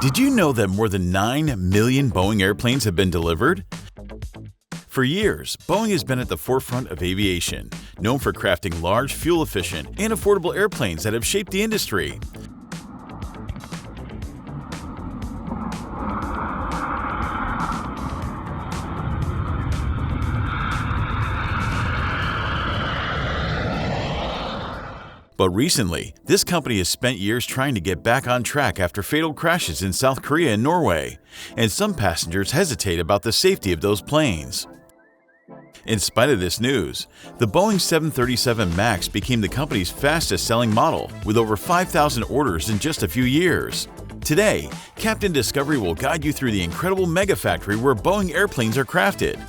Did you know that more than 9 million Boeing airplanes have been delivered? For years, Boeing has been at the forefront of aviation, known for crafting large, fuel-efficient, and affordable airplanes that have shaped the industry. But recently, this company has spent years trying to get back on track after fatal crashes in South Korea and Norway, and some passengers hesitate about the safety of those planes. In spite of this news, the Boeing 737 MAX became the company's fastest-selling model, with over 5,000 orders in just a few years. Today, Captain Discovery will guide you through the incredible mega factory where Boeing airplanes are crafted.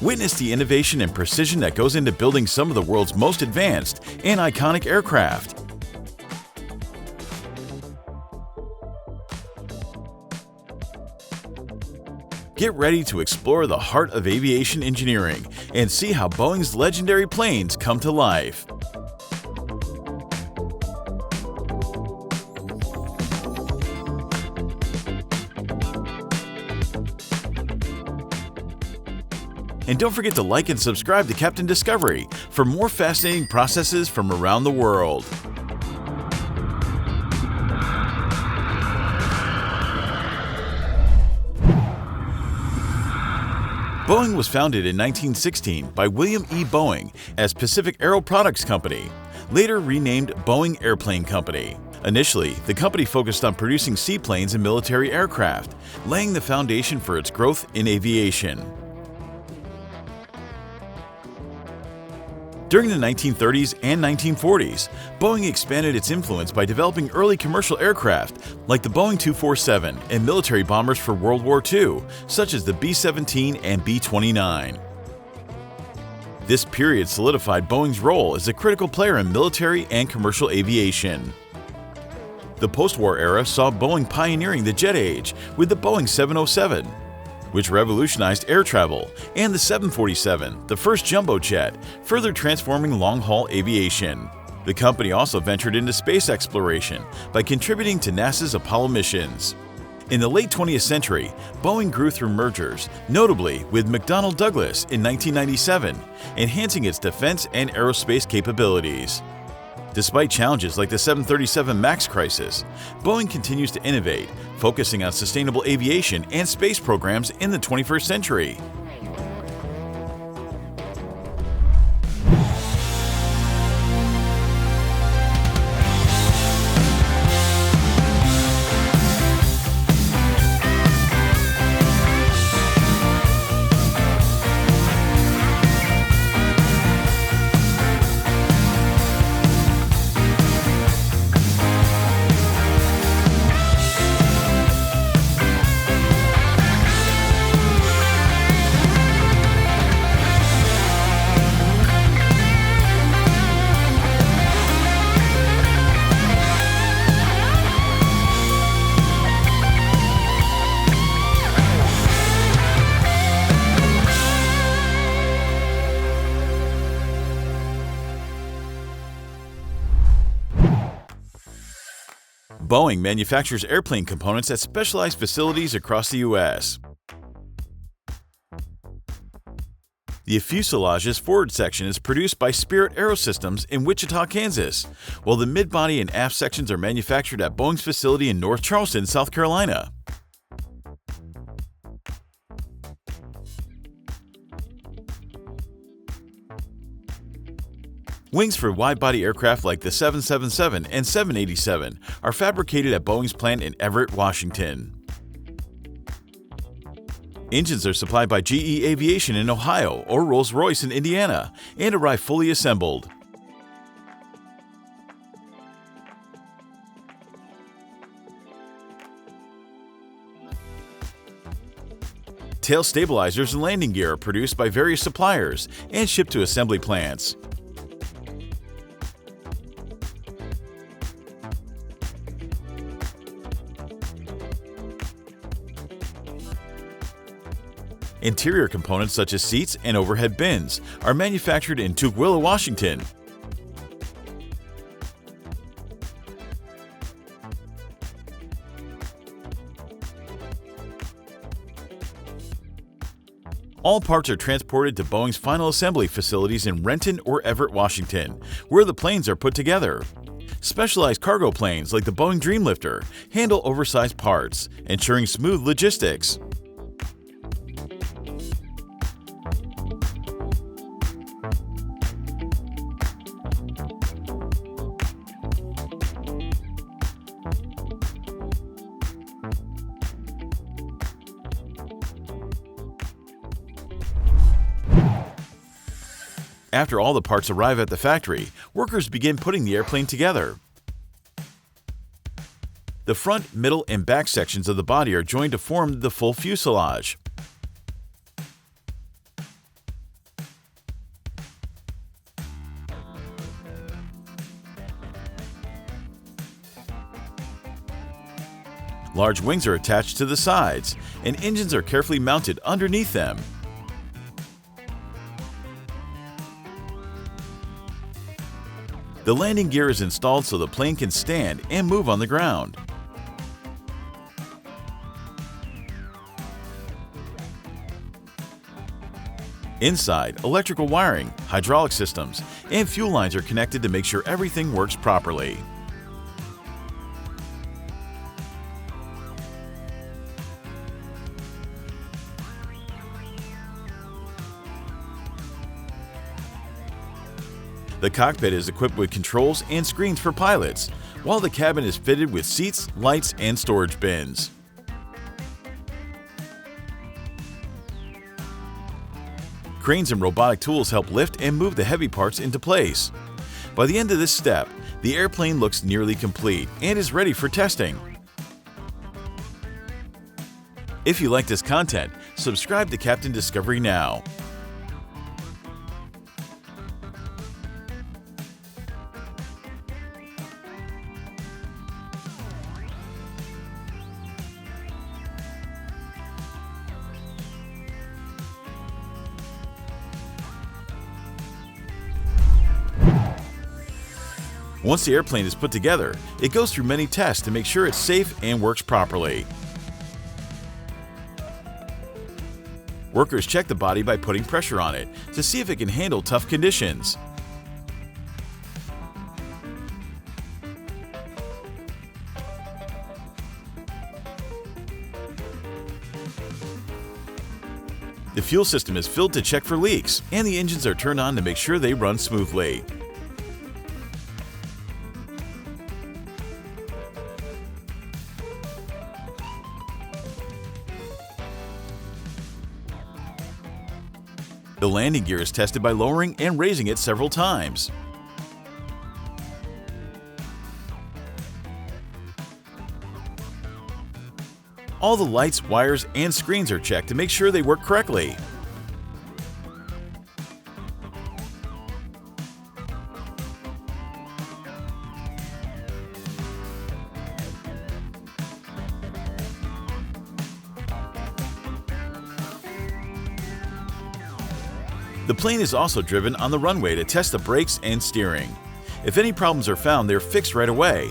Witness the innovation and precision that goes into building some of the world's most advanced and iconic aircraft. Get ready to explore the heart of aviation engineering and see how Boeing's legendary planes come to life. And don't forget to like and subscribe to Captain Discovery for more fascinating processes from around the world. Boeing was founded in 1916 by William E. Boeing as Pacific Aero Products Company, later renamed Boeing Airplane Company. Initially, the company focused on producing seaplanes and military aircraft, laying the foundation for its growth in aviation. During the 1930s and 1940s, Boeing expanded its influence by developing early commercial aircraft like the Boeing 247 and military bombers for World War II, such as the B-17 and B-29. This period solidified Boeing's role as a critical player in military and commercial aviation. The post-war era saw Boeing pioneering the jet age with the Boeing 707, which revolutionized air travel, and the 747, the first jumbo jet, further transforming long-haul aviation. The company also ventured into space exploration by contributing to NASA's Apollo missions. In the late 20th century, Boeing grew through mergers, notably with McDonnell Douglas in 1997, enhancing its defense and aerospace capabilities. Despite challenges like the 737 MAX crisis, Boeing continues to innovate, focusing on sustainable aviation and space programs in the 21st century. Boeing manufactures airplane components at specialized facilities across the U.S. The fuselage's forward section is produced by Spirit Aerosystems in Wichita, Kansas, while the mid-body and aft sections are manufactured at Boeing's facility in North Charleston, South Carolina. Wings for wide-body aircraft like the 777 and 787 are fabricated at Boeing's plant in Everett, Washington. Engines are supplied by GE Aviation in Ohio or Rolls-Royce in Indiana and arrive fully assembled. Tail stabilizers and landing gear are produced by various suppliers and shipped to assembly plants. Interior components such as seats and overhead bins are manufactured in Tukwila, Washington. All parts are transported to Boeing's final assembly facilities in Renton or Everett, Washington, where the planes are put together. Specialized cargo planes like the Boeing Dreamlifter handle oversized parts, ensuring smooth logistics. After all the parts arrive at the factory, workers begin putting the airplane together. The front, middle, and back sections of the body are joined to form the full fuselage. Large wings are attached to the sides, and engines are carefully mounted underneath them. The landing gear is installed so the plane can stand and move on the ground. Inside, electrical wiring, hydraulic systems, and fuel lines are connected to make sure everything works properly. The cockpit is equipped with controls and screens for pilots, while the cabin is fitted with seats, lights, and storage bins. Cranes and robotic tools help lift and move the heavy parts into place. By the end of this step, the airplane looks nearly complete and is ready for testing. If you like this content, subscribe to Captain Discovery now. Once the airplane is put together, it goes through many tests to make sure it's safe and works properly. Workers check the body by putting pressure on it to see if it can handle tough conditions. The fuel system is filled to check for leaks, and the engines are turned on to make sure they run smoothly. The landing gear is tested by lowering and raising it several times. All the lights, wires, and screens are checked to make sure they work correctly. The plane is also driven on the runway to test the brakes and steering. If any problems are found, they're fixed right away.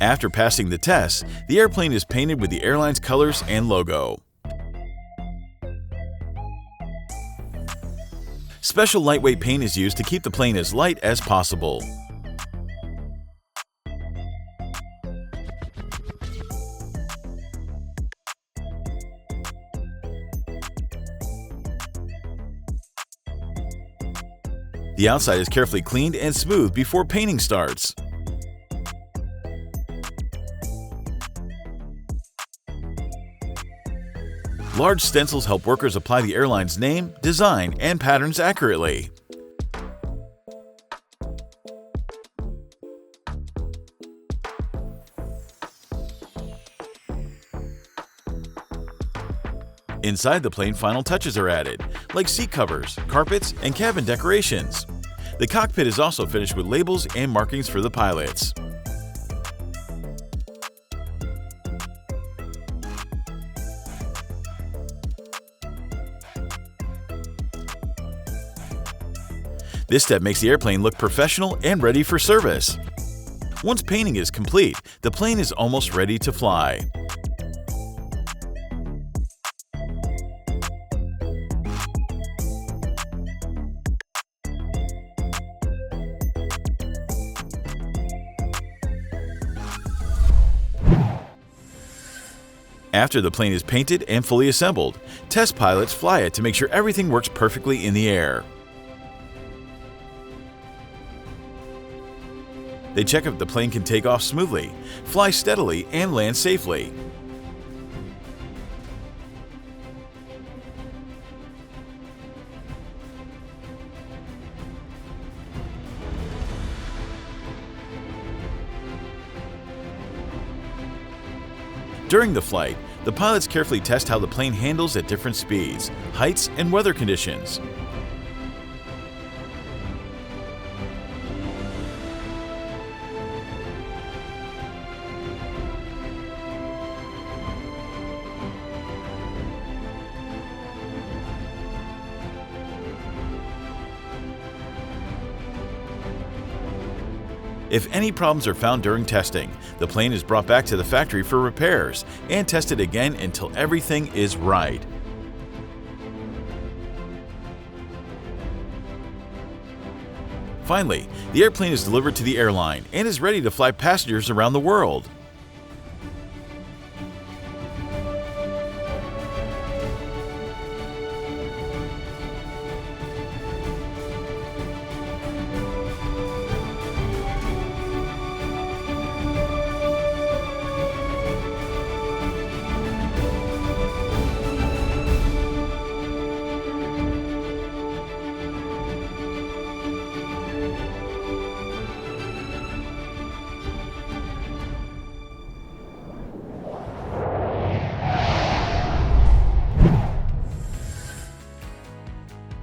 After passing the tests, the airplane is painted with the airline's colors and logo. Special lightweight paint is used to keep the plane as light as possible. The outside is carefully cleaned and smoothed before painting starts. Large stencils help workers apply the airline's name, design, and patterns accurately. Inside the plane, final touches are added, like seat covers, carpets, and cabin decorations. The cockpit is also finished with labels and markings for the pilots. This step makes the airplane look professional and ready for service. Once painting is complete, the plane is almost ready to fly. After the plane is painted and fully assembled, test pilots fly it to make sure everything works perfectly in the air. They check if the plane can take off smoothly, fly steadily, and land safely. During the flight, the pilots carefully test how the plane handles at different speeds, heights, and weather conditions. If any problems are found during testing, the plane is brought back to the factory for repairs and tested again until everything is right. Finally, the airplane is delivered to the airline and is ready to fly passengers around the world.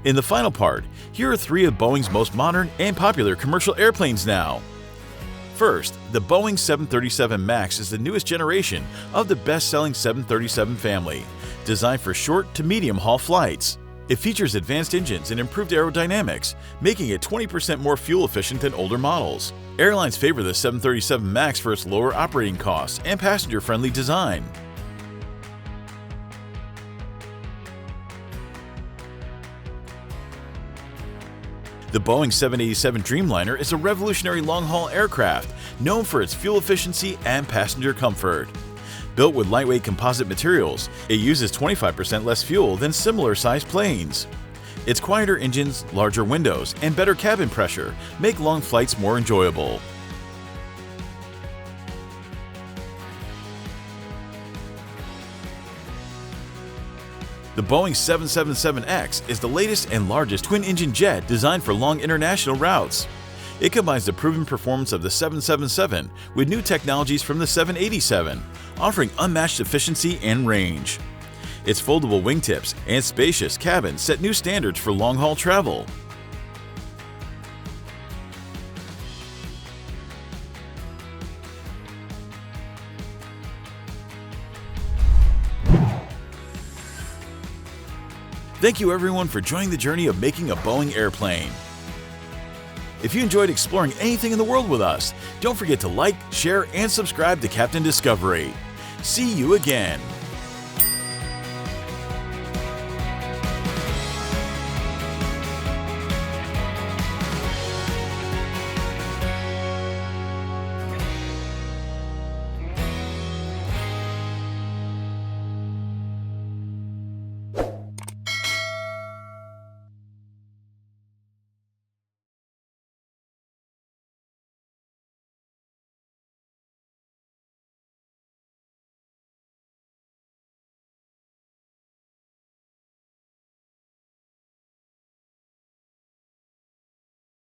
In the final part, here are 3 of Boeing's most modern and popular commercial airplanes now. First, the Boeing 737 MAX is the newest generation of the best-selling 737 family, designed for short to medium-haul flights. It features advanced engines and improved aerodynamics, making it 20% more fuel efficient than older models. Airlines favor the 737 MAX for its lower operating costs and passenger-friendly design. The Boeing 787 Dreamliner is a revolutionary long-haul aircraft known for its fuel efficiency and passenger comfort. Built with lightweight composite materials, it uses 25% less fuel than similar-sized planes. Its quieter engines, larger windows, and better cabin pressure make long flights more enjoyable. The Boeing 777X is the latest and largest twin-engine jet designed for long international routes. It combines the proven performance of the 777 with new technologies from the 787, offering unmatched efficiency and range. Its foldable wingtips and spacious cabin set new standards for long-haul travel. Thank you everyone for joining the journey of making a Boeing airplane. If you enjoyed exploring anything in the world with us, don't forget to like, share, and subscribe to Captain Discovery. See you again!